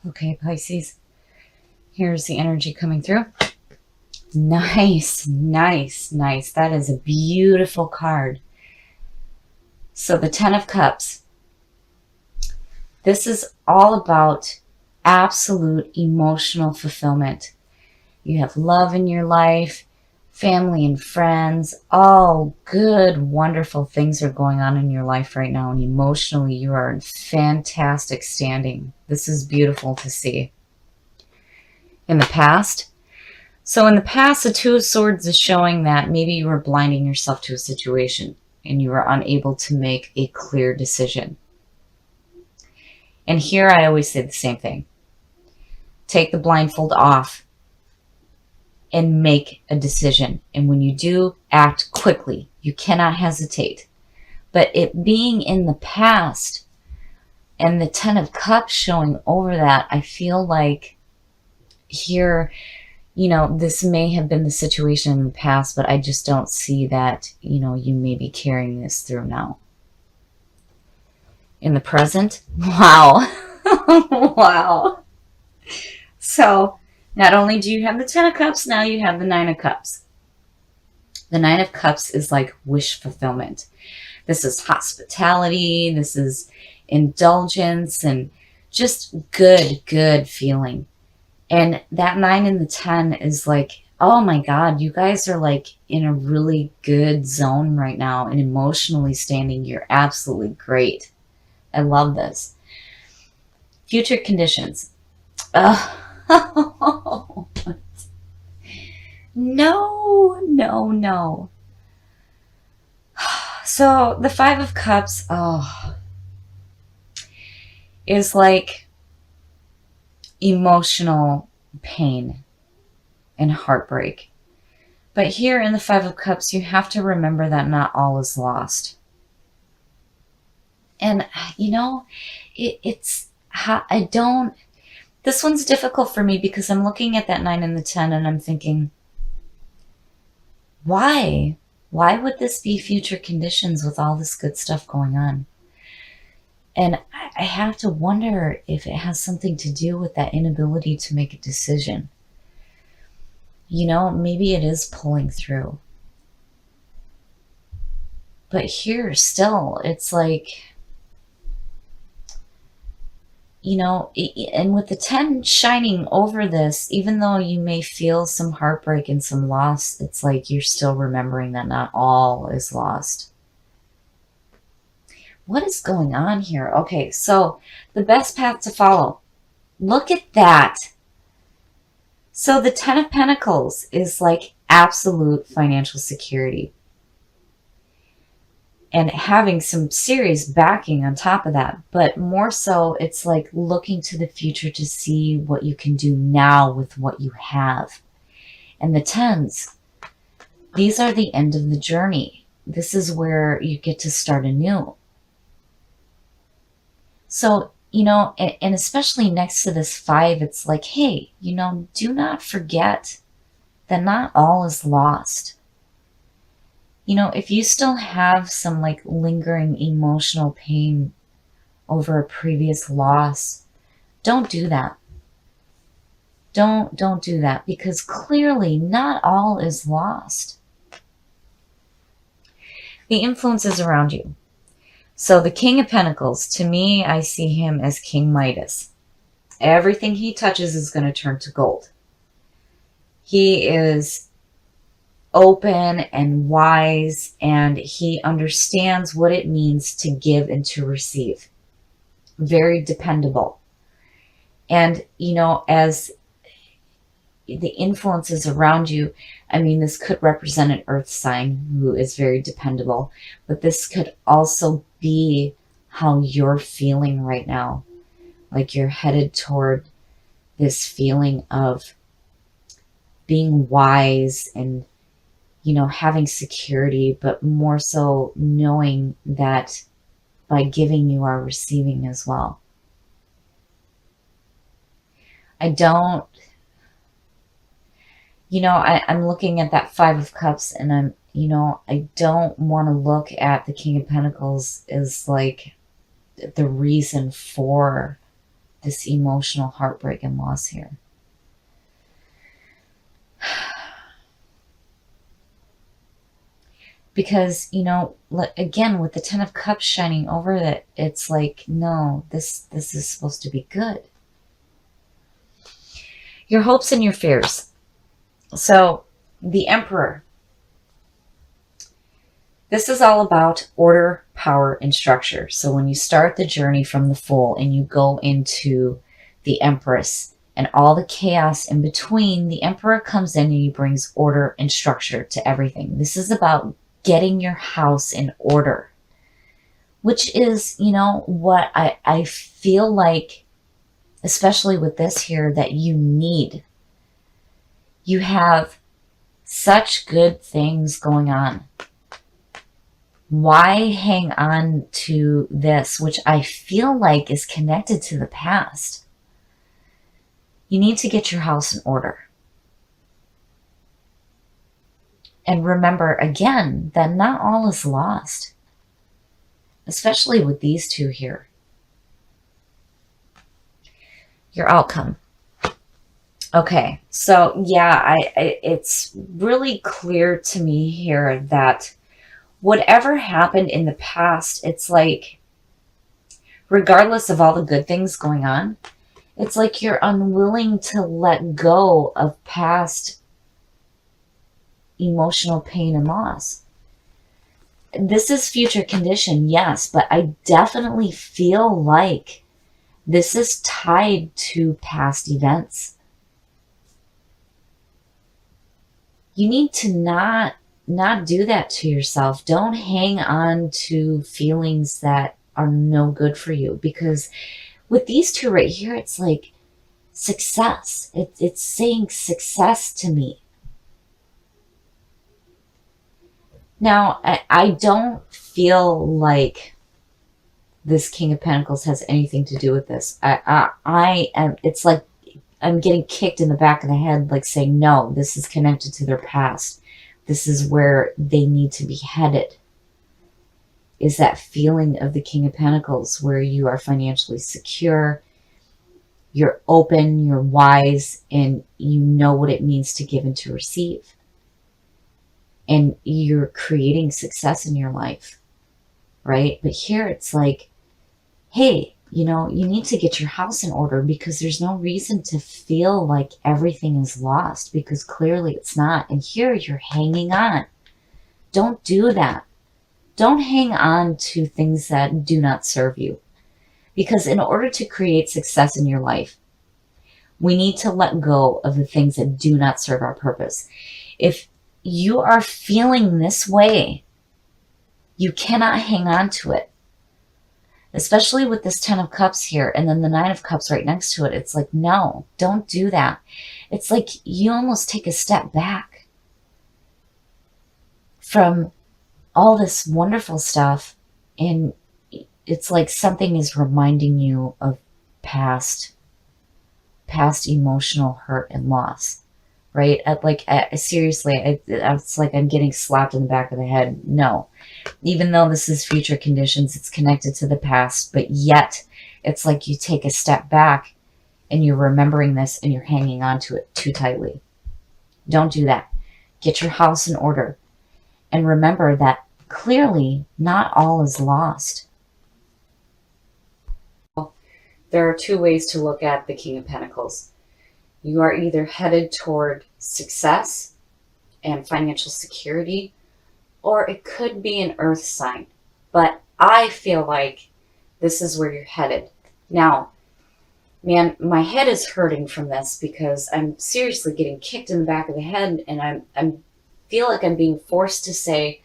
Okay, Pisces, here's the energy coming through. Nice, nice, nice. That is a beautiful card. So the Ten of Cups. This is all about absolute emotional fulfillment. You have love in your life, family and friends, all good, wonderful things are going on in your life right now. And emotionally, you are in fantastic standing. This is beautiful to see. In the past, so in the past, the Two of Swords is showing that maybe you were blinding yourself to a situation and you were unable to make a clear decision. And here I always say the same thing. Take the blindfold off and make a decision. And when you do, act quickly. You cannot hesitate. But it being in the past and the Ten of Cups showing over that, I feel like here, you know, this may have been the situation in the past, but I just don't see that, you know, you may be carrying this through now. In the present, wow. Wow. So not only do you have the Ten of Cups, now you have the Nine of Cups. The Nine of Cups is like wish fulfillment. This is hospitality. This is indulgence and just good feeling. And that 9 and the 10 is like, oh my God, you guys are like in a really good zone right now and emotionally standing. You're absolutely great. I love this. Future conditions. No, no. So the Five of Cups, is like emotional pain and heartbreak. But here in the Five of Cups, you have to remember that not all is lost. And, you know, this one's difficult for me because I'm looking at that 9 and the 10 and I'm thinking, why? Why would this be future conditions with all this good stuff going on? And I have to wonder if it has something to do with that inability to make a decision. You know, maybe it is pulling through. But here still, it's like, you know, and with the 10 shining over this, even though you may feel some heartbreak and some loss, it's like you're still remembering that not all is lost. What is going on here? Okay, so the best path to follow. Look at that. So the 10 of Pentacles is like absolute financial security. And having some serious backing on top of that. But more so, it's like looking to the future to see what you can do now with what you have. And the 10s, these are the end of the journey. This is where you get to start anew. So, you know, and especially next to this 5, it's like, hey, you know, do not forget that not all is lost. You know, if you still have some like lingering emotional pain over a previous loss, don't do that. Don't do that, because clearly not all is lost. The influences around you. So the King of Pentacles, to me, I see him as King Midas. Everything he touches is going to turn to gold. He is open and wise, and he understands what it means to give and to receive. Very dependable. And, you know, as the influences around you, I mean, this could represent an earth sign who is very dependable, but this could also be how you're feeling right now. Like you're headed toward this feeling of being wise and, you know, having security, but more so knowing that by giving you are receiving as well. I don't, you know, I'm looking at that 5 of Cups and I'm, you know, I don't want to look at the King of Pentacles as like the reason for this emotional heartbreak and loss here. Because, you know, again, with the Ten of Cups shining over it, it's like, no, this is supposed to be good. Your hopes and your fears. So, the Emperor. This is all about order, power, and structure. So when you start the journey from the Fool and you go into the Empress and all the chaos in between, the Emperor comes in and he brings order and structure to everything. This is about getting your house in order, which is, you know, what I feel like, especially with this here, that you need. You have such good things going on. Why hang on to this, which I feel like is connected to the past? You need to get your house in order. And remember, again, that not all is lost, especially with these two here. Your outcome. Okay, so yeah, it's really clear to me here that whatever happened in the past, it's like, regardless of all the good things going on, it's like you're unwilling to let go of past emotional pain and loss. This is future condition, yes, but I definitely feel like this is tied to past events. You need to not do that to yourself. Don't hang on to feelings that are no good for you, because with these two right here, it's like success. It's saying success to me. Now, I don't feel like this King of Pentacles has anything to do with this. I am, it's like I'm getting kicked in the back of the head, like saying, no, this is connected to their past. This is where they need to be headed. Is that feeling of the King of Pentacles where you are financially secure, you're open, you're wise, and you know what it means to give and to receive. And you're creating success in your life, right? But here it's like, hey, you know, you need to get your house in order, because there's no reason to feel like everything is lost, because clearly it's not. And here you're hanging on. Don't do that. Don't hang on to things that do not serve you. Because in order to create success in your life, we need to let go of the things that do not serve our purpose. If you are feeling this way, you cannot hang on to it. Especially with this 10 of Cups here and then the 9 of Cups right next to it. It's like, no, don't do that. It's like you almost take a step back from all this wonderful stuff, and it's like something is reminding you of past emotional hurt and loss, right? Seriously, it's like I'm getting slapped in the back of the head. No. Even though this is future conditions, it's connected to the past, but yet it's like you take a step back and you're remembering this and you're hanging on to it too tightly. Don't do that. Get your house in order. And remember that clearly not all is lost. There are two ways to look at the King of Pentacles. You are either headed toward success and financial security, or it could be an earth sign. But I feel like this is where you're headed. Now, man, my head is hurting from this, because I'm seriously getting kicked in the back of the head, and I feel like I'm being forced to say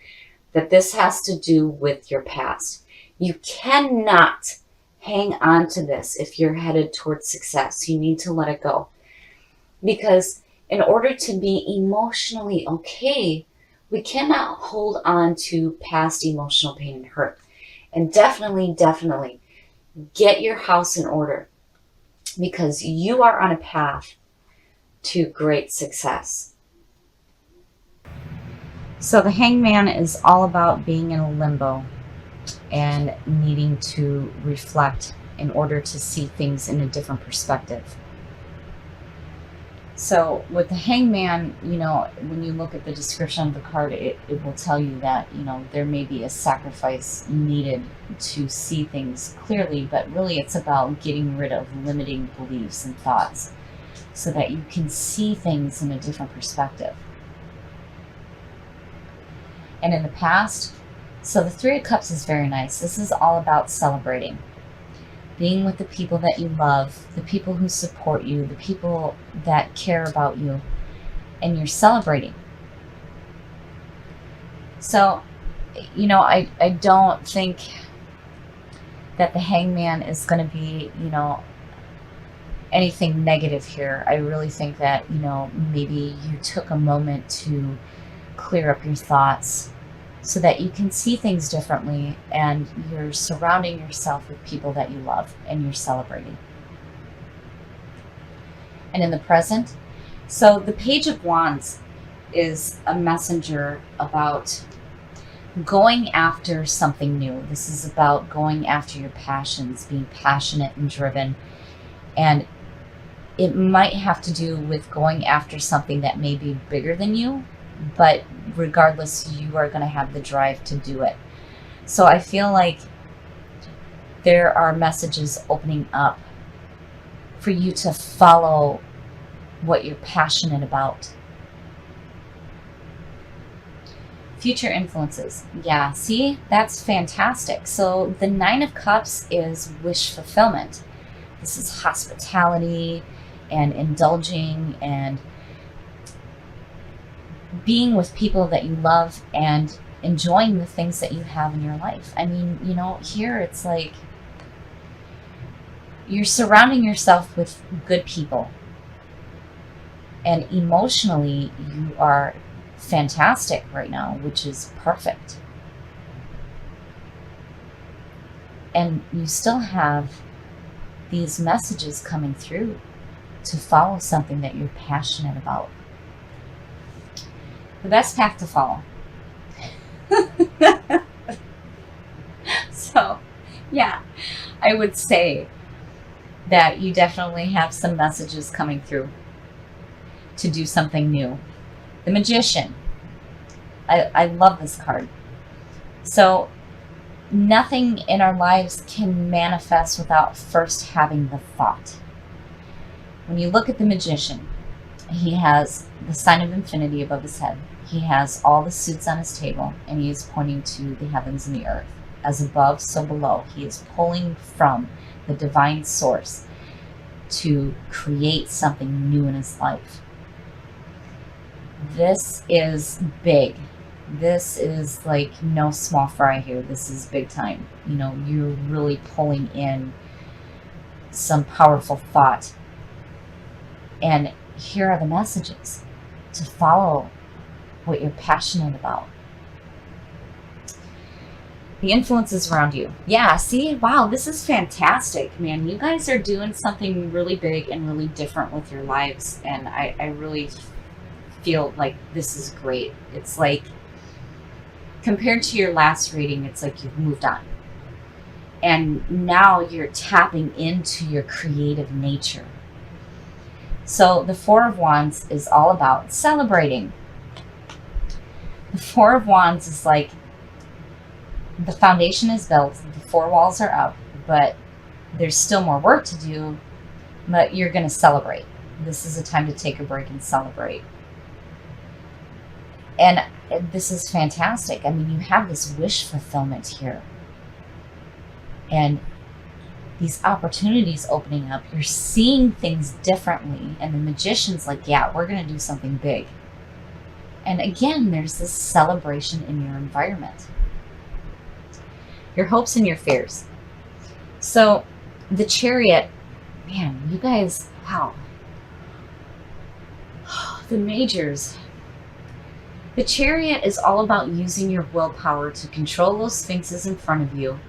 that this has to do with your past. You cannot hang on to this if you're headed towards success. You need to let it go. Because in order to be emotionally okay, we cannot hold on to past emotional pain and hurt. And definitely get your house in order, because you are on a path to great success. So the Hangman is all about being in a limbo and needing to reflect in order to see things in a different perspective. So with the Hangman, when you look at the description of the card, it will tell you that, there may be a sacrifice needed to see things clearly, but really it's about getting rid of limiting beliefs and thoughts so that you can see things in a different perspective. And in the past, so the Three of Cups is very nice. This is all about celebrating. Being with the people that you love, the people who support you, the people that care about you, and you're celebrating. So, I don't think that the Hangman is going to be, anything negative here. I really think that, maybe you took a moment to clear up your thoughts so that you can see things differently, and you're surrounding yourself with people that you love and you're celebrating. And in the present, so the Page of Wands is a messenger about going after something new. This is about going after your passions, being passionate and driven. And it might have to do with going after something that may be bigger than you, but regardless, you are going to have the drive to do it. So I feel like there are messages opening up for you to follow what you're passionate about. Future influences. Yeah, see, that's fantastic. So the Nine of Cups is wish fulfillment. This is hospitality and indulging and being with people that you love and enjoying the things that you have in your life. I mean, here it's like you're surrounding yourself with good people. And emotionally, you are fantastic right now, which is perfect. And you still have these messages coming through to follow something that you're passionate about. The best path to follow. So, yeah, I would say that you definitely have some messages coming through to do something new. The Magician. I love this card. So, nothing in our lives can manifest without first having the thought. When you look at the Magician, he has the sign of infinity above his head. He has all the suits on his table, and he is pointing to the heavens and the earth. As above, so below. He is pulling from the divine source to create something new in his life. This is big. This is like no small fry here. This is big time. You're really pulling in some powerful thought. And here are the messages to follow what you're passionate about. The influences around you. Yeah, see? Wow, this is fantastic, man. You guys are doing something really big and really different with your lives. And I really feel like this is great. It's like, compared to your last reading, it's like you've moved on. And now you're tapping into your creative nature. So the Four of Wands is all about celebrating. The Four of Wands is like the foundation is built, the four walls are up, but there's still more work to do, but you're going to celebrate. This is a time to take a break and celebrate. And this is fantastic. I mean, you have this wish fulfillment here. And these opportunities opening up, you're seeing things differently. And the Magician's like, yeah, we're going to do something big. And again, there's this celebration in your environment. Your hopes and your fears. So the Chariot, man, you guys, wow. The Majors. The Chariot is all about using your willpower to control those sphinxes in front of you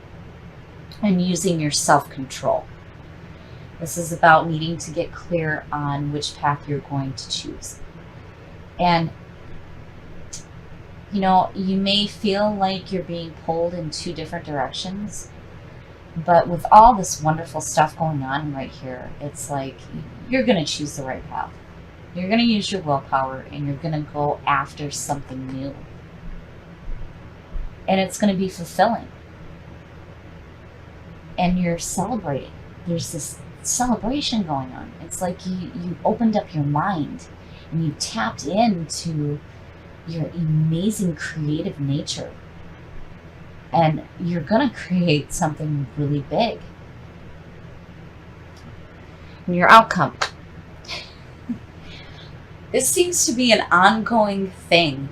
and using your self-control. This is about needing to get clear on which path you're going to choose. And you may feel like you're being pulled in two different directions, But with all this wonderful stuff going on right here, it's like you're going to choose the right path. You're going to use your willpower and you're going to go after something new. And it's going to be fulfilling. And you're celebrating. There's this celebration going on. It's like you opened up your mind and you tapped into your amazing creative nature. And you're going to create something really big. And your outcome. This seems to be an ongoing thing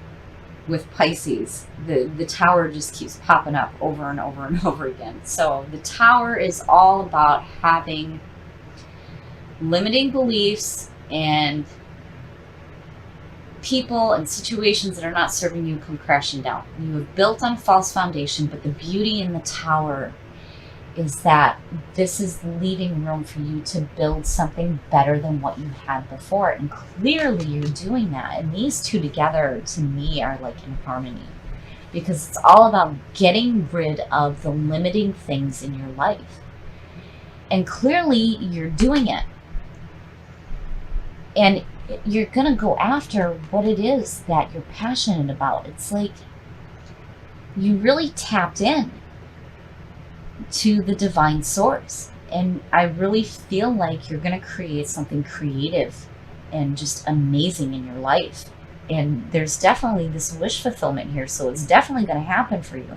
with Pisces. The tower just keeps popping up over and over and over again. So the tower is all about having limiting beliefs and people and situations that are not serving you come crashing down. You have built on a false foundation, but the beauty in the tower is that this is leaving room for you to build something better than what you had before. And clearly you're doing that. And these two together, to me, are like in harmony. Because it's all about getting rid of the limiting things in your life. And clearly you're doing it. And you're going to go after what it is that you're passionate about. It's like you really tapped in to the divine source. And I really feel like you're going to create something creative and just amazing in your life. And there's definitely this wish fulfillment here. So it's definitely going to happen for you.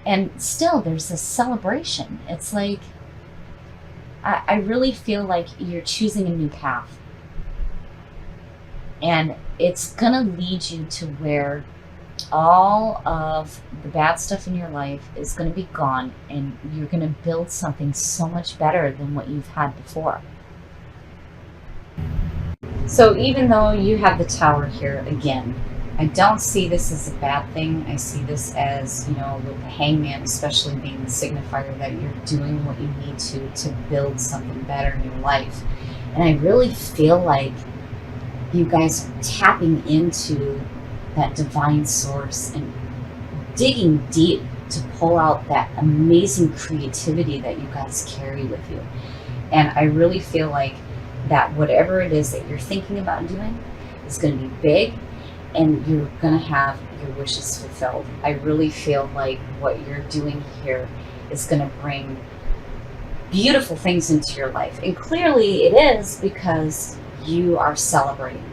And still, there's this celebration. It's like, I really feel like you're choosing a new path. And it's going to lead you to where all of the bad stuff in your life is going to be gone. And you're going to build something so much better than what you've had before. So even though you have the tower here again, I don't see this as a bad thing. I see this as, with the hangman especially being the signifier that you're doing what you need to build something better in your life. And I really feel like you guys are tapping into that divine source and digging deep to pull out that amazing creativity that you guys carry with you. And I really feel like that whatever it is that you're thinking about doing is going to be big, and you're going to have your wishes fulfilled. I really feel like what you're doing here is going to bring beautiful things into your life. And clearly it is, because you are celebrating.